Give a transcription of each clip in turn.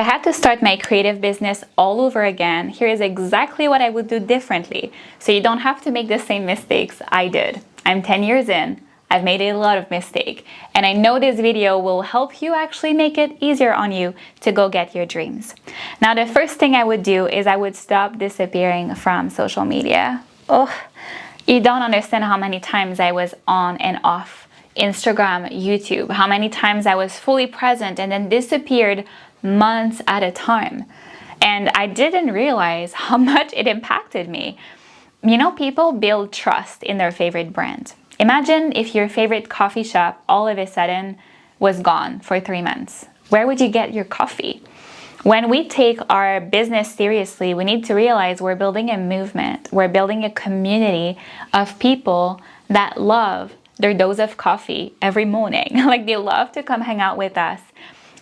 I had to start my creative business all over again, here is exactly what I would do differently, so you don't have to make the same mistakes I did. I'm 10 years in, I've made a lot of mistakes, and I know this video will help you actually make it easier on you to go get your dreams. Now, the first thing I would do is I would stop disappearing from social media. Oh, you don't understand how many times I was on and off Instagram, YouTube, how many times I was fully present and then disappeared months at a time. And I didn't realize how much it impacted me. You know, people build trust in their favorite brand. Imagine if your favorite coffee shop all of a sudden was gone for 3 months. Where would you get your coffee? When we take our business seriously, we need to realize we're building a movement. We're building a community of people that love their dose of coffee every morning. Like, they love to come hang out with us.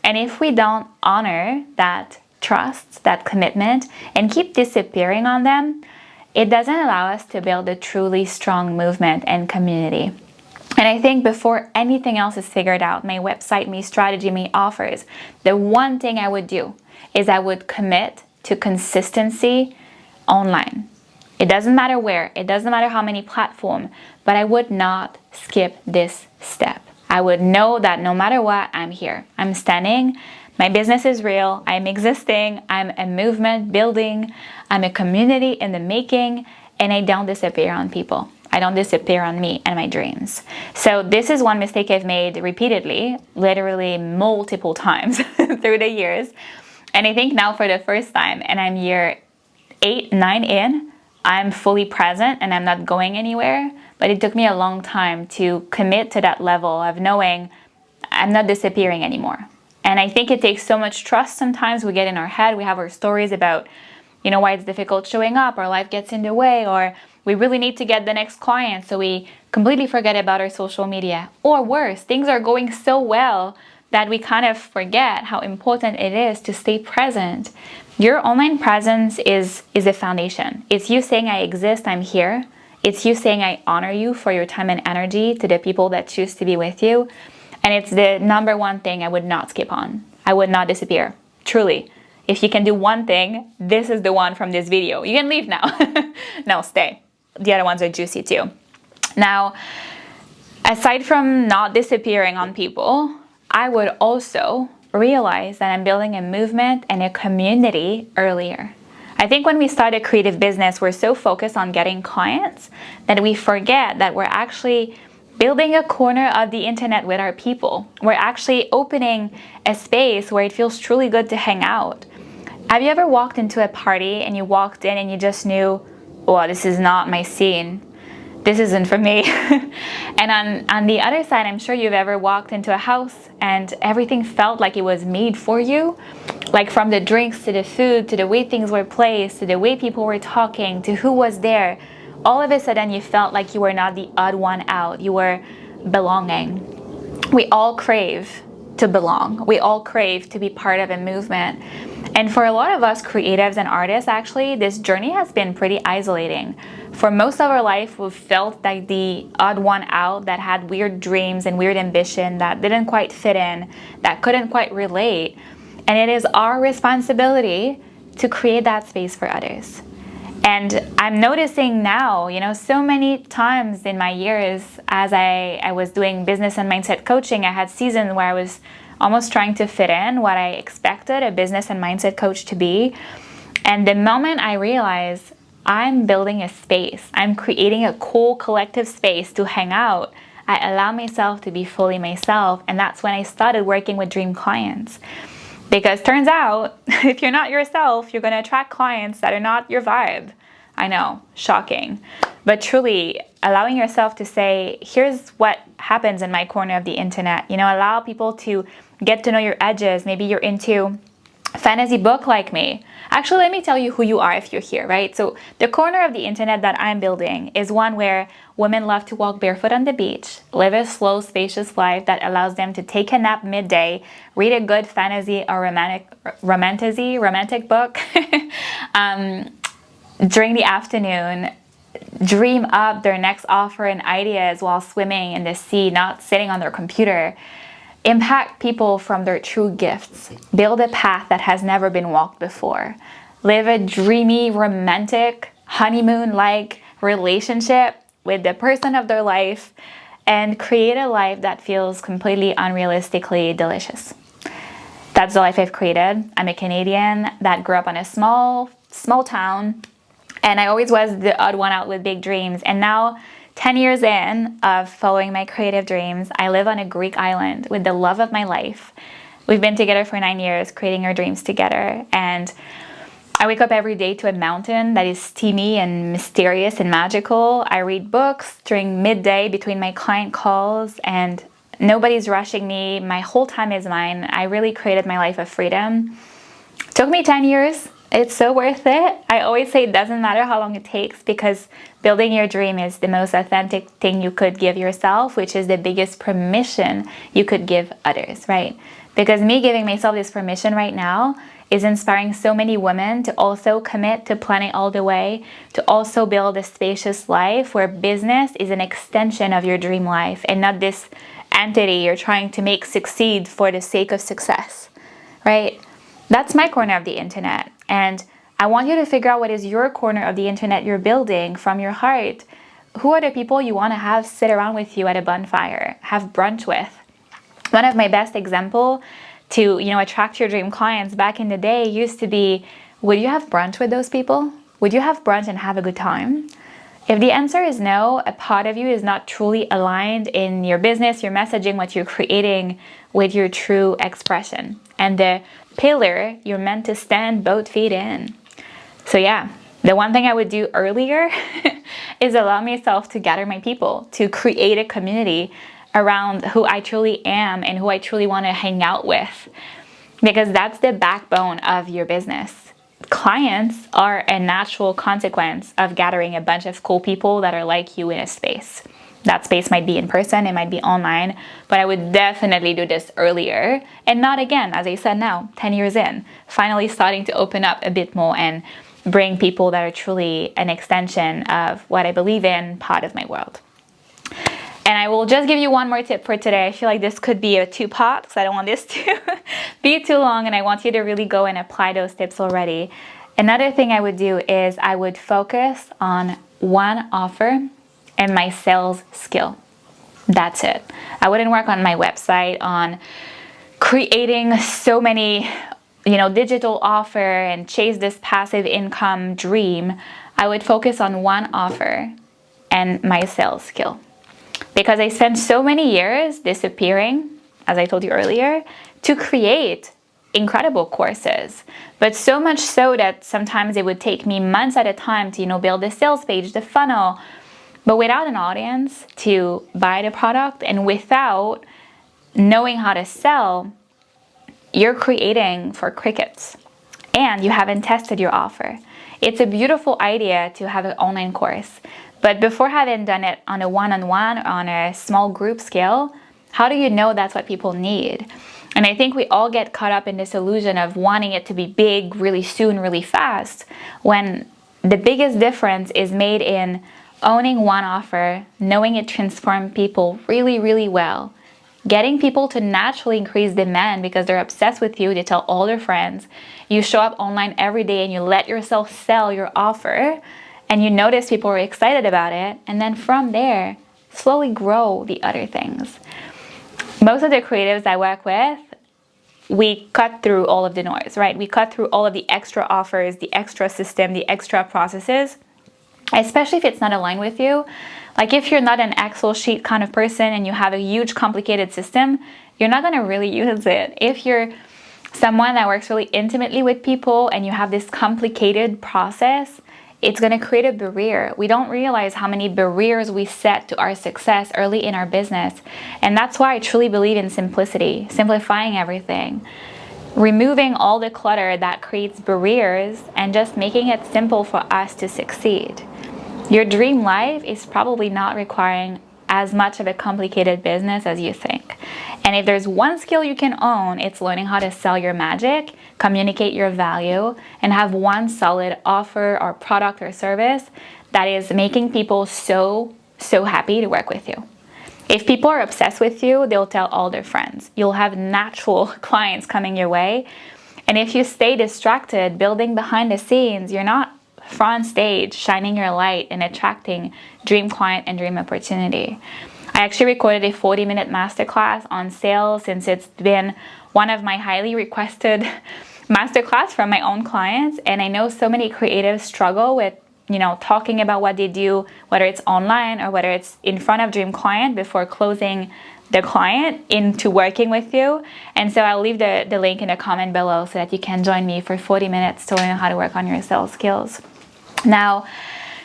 And if we don't honor that trust, that commitment, and keep disappearing on them, it doesn't allow us to build a truly strong movement and community. And I think before anything else is figured out, my website, my strategy, my offers, the one thing I would do is I would commit to consistency online. It doesn't matter where, it doesn't matter how many platforms, but I would not skip this step. I would know that no matter what, I'm here. I'm standing. My business is real. I'm existing. I'm a movement building. I'm a community in the making. And I don't disappear on people. I don't disappear on me and my dreams. So this is one mistake I've made repeatedly, literally multiple times through the years. And I think now for the first time, and I'm year 8, 9 in, I'm fully present and I'm not going anywhere. But it took me a long time to commit to that level of knowing I'm not disappearing anymore. And I think it takes so much trust sometimes. We get in our head, we have our stories about, you know, why it's difficult showing up, our life gets in the way, or we really need to get the next client, so we completely forget about our social media. Or worse, things are going so well that we kind of forget how important it is to stay present. Your online presence is a foundation. It's you saying, I exist, I'm here. It's you saying, I honor you for your time and energy to the people that choose to be with you. And it's the number one thing I would not skip on. I would not disappear, truly. If you can do one thing, this is the one from this video. You can leave now. No, stay. The other ones are juicy too. Now, aside from not disappearing on people, I would also realize that I'm building a movement and a community earlier. I think when we start a creative business, we're so focused on getting clients that we forget that we're actually building a corner of the internet with our people. We're actually opening a space where it feels truly good to hang out. Have you ever walked into a party and you walked in and you just knew, oh, this is not my scene. This isn't for me. And on the other side, I'm sure you've ever walked into a house and everything felt like it was made for you. Like from the drinks to the food, to the way things were placed, to the way people were talking, to who was there. All of a sudden you felt like you were not the odd one out. You were belonging. We all crave to belong. We all crave to be part of a movement. And for a lot of us creatives and artists, actually, this journey has been pretty isolating. For most of our life, we've felt like the odd one out that had weird dreams and weird ambition that didn't quite fit in, that couldn't quite relate. And it is our responsibility to create that space for others. And I'm noticing now, you know, so many times in my years as I was doing business and mindset coaching, I had seasons where I was almost trying to fit in what I expected a business and mindset coach to be. And the moment I realized I'm building a space, I'm creating a cool collective space to hang out, I allow myself to be fully myself. And that's when I started working with dream clients. Because turns out, if you're not yourself, you're going to attract clients that are not your vibe. I know, shocking. But truly, allowing yourself to say, here's what happens in my corner of the internet. You know, allow people to get to know your edges. Maybe you're into fantasy book like me. Actually, let me tell you who you are if you're here, right? So the corner of the internet that I'm building is one where women love to walk barefoot on the beach, live a slow, spacious life that allows them to take a nap midday, read a good fantasy or romantic book during the afternoon, dream up their next offer and ideas while swimming in the sea, not sitting on their computer. Impact people from their true gifts. Build a path that has never been walked before. Live a dreamy, romantic, honeymoon-like relationship with the person of their life, and create a life that feels completely unrealistically delicious. That's the life I've created. I'm a Canadian that grew up in a small town, and I always was the odd one out with big dreams. And now, 10 years in of following my creative dreams, I live on a Greek island with the love of my life. We've been together for 9 years, creating our dreams together. And I wake up every day to a mountain that is steamy and mysterious and magical. I read books during midday between my client calls, and nobody's rushing me. My whole time is mine. I really created my life of freedom. It took me 10 years. It's so worth it. I always say it doesn't matter how long it takes, because building your dream is the most authentic thing you could give yourself, which is the biggest permission you could give others, right? Because me giving myself this permission right now is inspiring so many women to also commit to planning all the way, to also build a spacious life where business is an extension of your dream life and not this entity you're trying to make succeed for the sake of success, right? That's my corner of the internet. And I want you to figure out what is your corner of the internet you're building from your heart. Who are the people you want to have sit around with you at a bonfire, have brunch with? One of my best example to, attract your dream clients back in the day used to be, would you have brunch with those people? Would you have brunch and have a good time? If the answer is no, a part of you is not truly aligned in your business, your messaging, what you're creating with your true expression. And the pillar you're meant to stand both feet in. So yeah, the one thing I would do earlier is allow myself to gather my people, to create a community around who I truly am and who I truly want to hang out with, because that's the backbone of your business. Clients are a natural consequence of gathering a bunch of cool people that are like you in a space. That space might be in person, it might be online, but I would definitely do this earlier, and not again, as I said now, 10 years in, finally starting to open up a bit more and bring people that are truly an extension of what I believe in, part of my world. And I will just give you one more tip for today. I feel like this could be a two-part, because I don't want this to be too long, and I want you to really go and apply those tips already. Another thing I would do is I would focus on one offer and my sales skill. That's it. I wouldn't work on my website, on creating so many, digital offer and chase this passive income dream. I would focus on one offer and my sales skill. Because I spent so many years disappearing, as I told you earlier, to create incredible courses. But so much so that sometimes it would take me months at a time to, build the sales page, the funnel, but without an audience to buy the product and without knowing how to sell, you're creating for crickets and you haven't tested your offer. It's a beautiful idea to have an online course. But before having done it on a one-on-one, on a small group scale, how do you know that's what people need? And I think we all get caught up in this illusion of wanting it to be big, really soon, really fast, when the biggest difference is made in owning one offer, knowing it transforms people really, really well, getting people to naturally increase demand because they're obsessed with you, they tell all their friends, you show up online every day and you let yourself sell your offer, and you notice people are excited about it, and then from there, slowly grow the other things. Most of the creatives I work with, we cut through all of the noise, right? We cut through all of the extra offers, the extra system, the extra processes, especially if it's not aligned with you. Like if you're not an Excel sheet kind of person and you have a huge complicated system, you're not gonna really use it. If you're someone that works really intimately with people and you have this complicated process, it's going to create a barrier. We don't realize how many barriers we set to our success early in our business. And that's why I truly believe in simplicity, simplifying everything, removing all the clutter that creates barriers and just making it simple for us to succeed. Your dream life is probably not requiring as much of a complicated business as you think. And if there's one skill you can own, it's learning how to sell your magic, communicate your value, and have one solid offer or product or service that is making people so happy to work with you. If people are obsessed with you, they'll tell all their friends. You'll have natural clients coming your way. And if you stay distracted, building behind the scenes, you're not front stage, shining your light and attracting dream client and dream opportunity. I actually recorded a 40-minute masterclass on sales, since it's been one of my highly requested masterclass from my own clients. And I know so many creatives struggle with, talking about what they do, whether it's online or whether it's in front of dream client before closing the client into working with you. And so I'll leave the link in the comment below so that you can join me for 40 minutes to learn how to work on your sales skills. Now,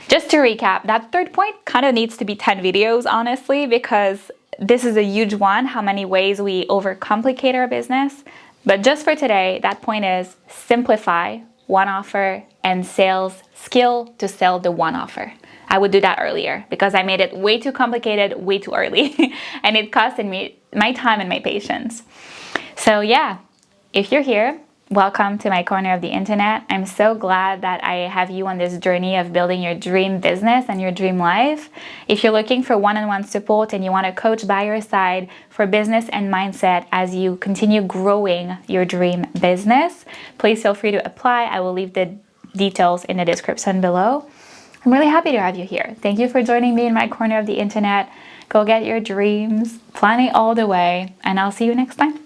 just to recap, that third point kind of needs to be 10 videos, honestly, because this is a huge one, how many ways we overcomplicate our business. But just for today, that point is simplify one offer and sales skill to sell the one offer. I would do that earlier because I made it way too complicated, way too early, and it costed me my time and my patience. So yeah, if you're here, welcome to my corner of the internet. I'm so glad that I have you on this journey of building your dream business and your dream life. If you're looking for one-on-one support and you want a coach by your side for business and mindset as you continue growing your dream business, please feel free to apply. I will leave the details in the description below. I'm really happy to have you here. Thank you for joining me in my corner of the internet. Go get your dreams, plan it all the way, and I'll see you next time.